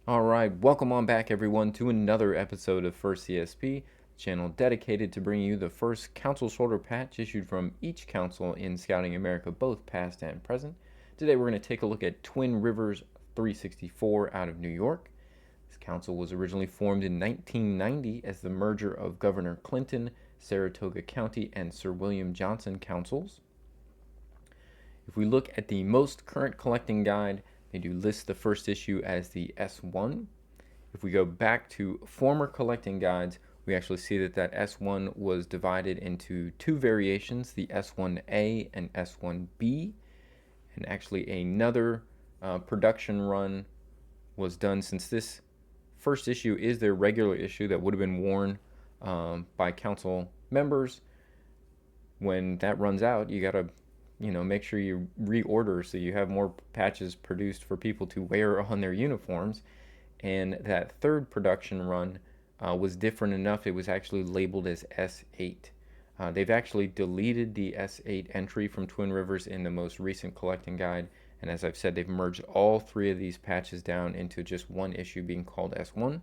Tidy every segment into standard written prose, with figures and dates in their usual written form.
All right, welcome on back, everyone, to another episode of First CSP, channel dedicated to bringing you the first council shoulder patch issued from each council in Scouting America, both past and present. Today, we're going to take a look at Twin Rivers 364 out of New York. This council was originally formed in 1990 as the merger of Governor Clinton, Saratoga County, and Sir William Johnson councils. If we look at the most current collecting guide, they do list the first issue as the S1. If we go back to former collecting guides, we actually see that S1 was divided into two variations, the S1A and S1B, and actually another production run was done, since this first issue is their regular issue that would have been worn by council members. When that runs out, you gotta make sure you reorder so you have more patches produced for people to wear on their uniforms. And that third production run was different enough. It was actually labeled as S8. They've actually deleted the S8 entry from Twin Rivers in the most recent collecting guide, and as I've said, they've merged all three of these patches down into just one issue being called S1.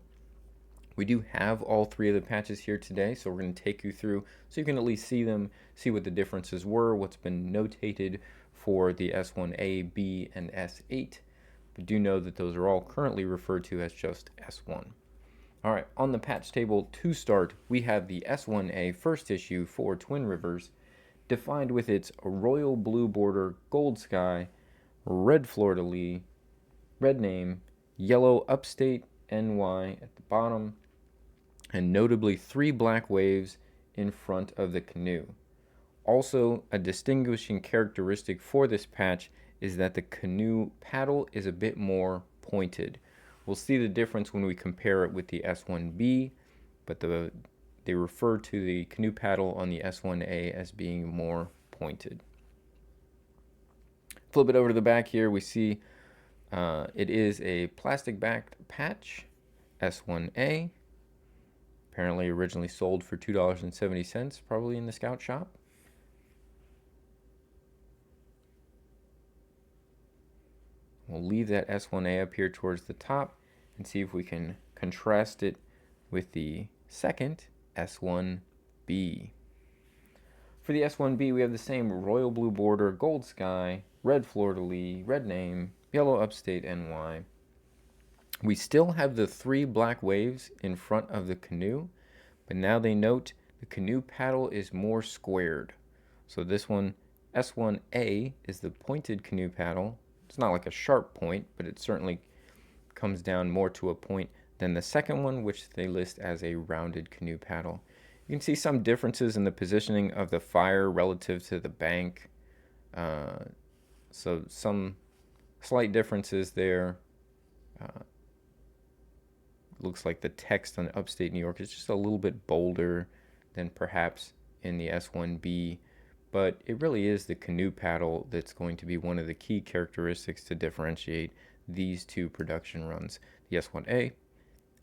We do have all three of the patches here today, so we're going to take you through so you can at least see them, see what the differences were, what's been notated for the S1A, B, and S8. But do know that those are all currently referred to as just S1. All right, on the patch table to start, we have the S1A first issue for Twin Rivers, defined with its royal blue border, gold sky, red fleur-de-lis, red name, yellow upstate NY at the bottom, and notably 3 black waves in front of the canoe. Also, a distinguishing characteristic for this patch is that the canoe paddle is a bit more pointed. We'll see the difference when we compare it with the S1B, but they refer to the canoe paddle on the S1A as being more pointed. Flip it over to the back here, we see it is a plastic backed patch, S1A. Apparently originally sold for $2.70, probably in the Scout shop. We'll leave that S1A up here towards the top and see if we can contrast it with the second S1B. For the S1B, we have the same royal blue border, gold sky, red fleur-de-lis, red name, yellow upstate NY. We still have the 3 black waves in front of the canoe, but now they note the canoe paddle is more squared. So this one, S1A, is the pointed canoe paddle. It's not like a sharp point, but it certainly comes down more to a point than the second one, which they list as a rounded canoe paddle. You can see some differences in the positioning of the fire relative to the bank. So some slight differences there. Looks like the text on upstate New York is just a little bit bolder than perhaps in the S1B, but it really is the canoe paddle that's going to be one of the key characteristics to differentiate these two production runs, the S1A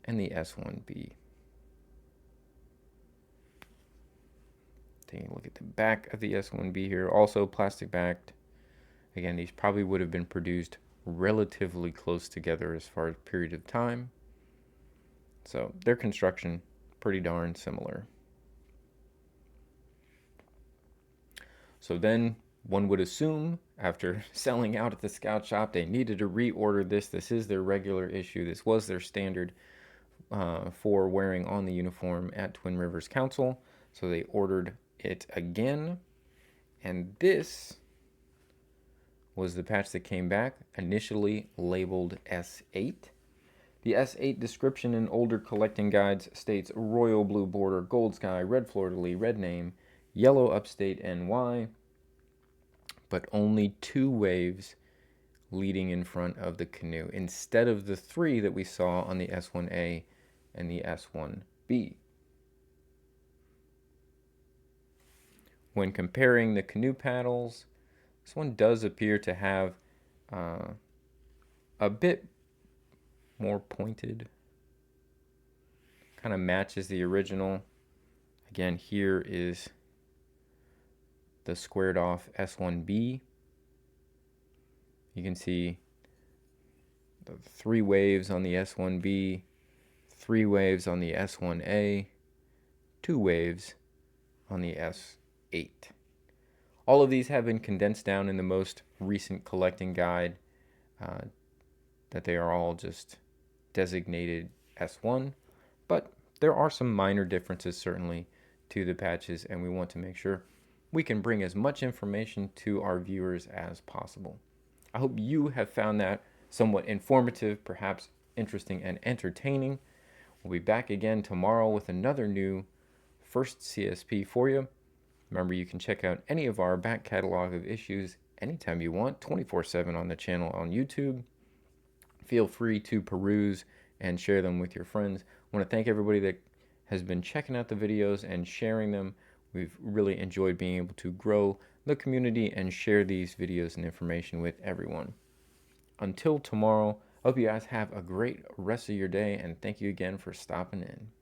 and the S1B. Taking a look at the back of the S1B here, also plastic backed. Again, these probably would have been produced relatively close together as far as period of time. So their construction, pretty darn similar. So then one would assume, after selling out at the Scout shop, they needed to reorder this. This is their regular issue. This was their standard for wearing on the uniform at Twin Rivers Council. So they ordered it again. And this was the patch that came back, initially labeled S8. The S8 description in older collecting guides states royal blue border, gold sky, red fleur-de-lis, red name, yellow upstate NY, but only 2 waves leading in front of the canoe instead of the 3 that we saw on the S1A and the S1B. When comparing the canoe paddles, this one does appear to have a bit more pointed, kind of matches the original. Again, here is the squared off S1B. You can see the 3 waves on the S1B, 3 waves on the S1A, 2 waves on the S8. All of these have been condensed down in the most recent collecting guide, that they are all just designated S1, but there are some minor differences certainly to the patches, and we want to make sure we can bring as much information to our viewers as possible. I hope you have found that somewhat informative, perhaps interesting and entertaining. We'll be back again tomorrow with another new first CSP for you. Remember, you can check out any of our back catalog of issues anytime you want, 24/7 on the channel on YouTube. Feel free to peruse and share them with your friends. I want to thank everybody that has been checking out the videos and sharing them. We've really enjoyed being able to grow the community and share these videos and information with everyone. Until tomorrow, I hope you guys have a great rest of your day, and thank you again for stopping in.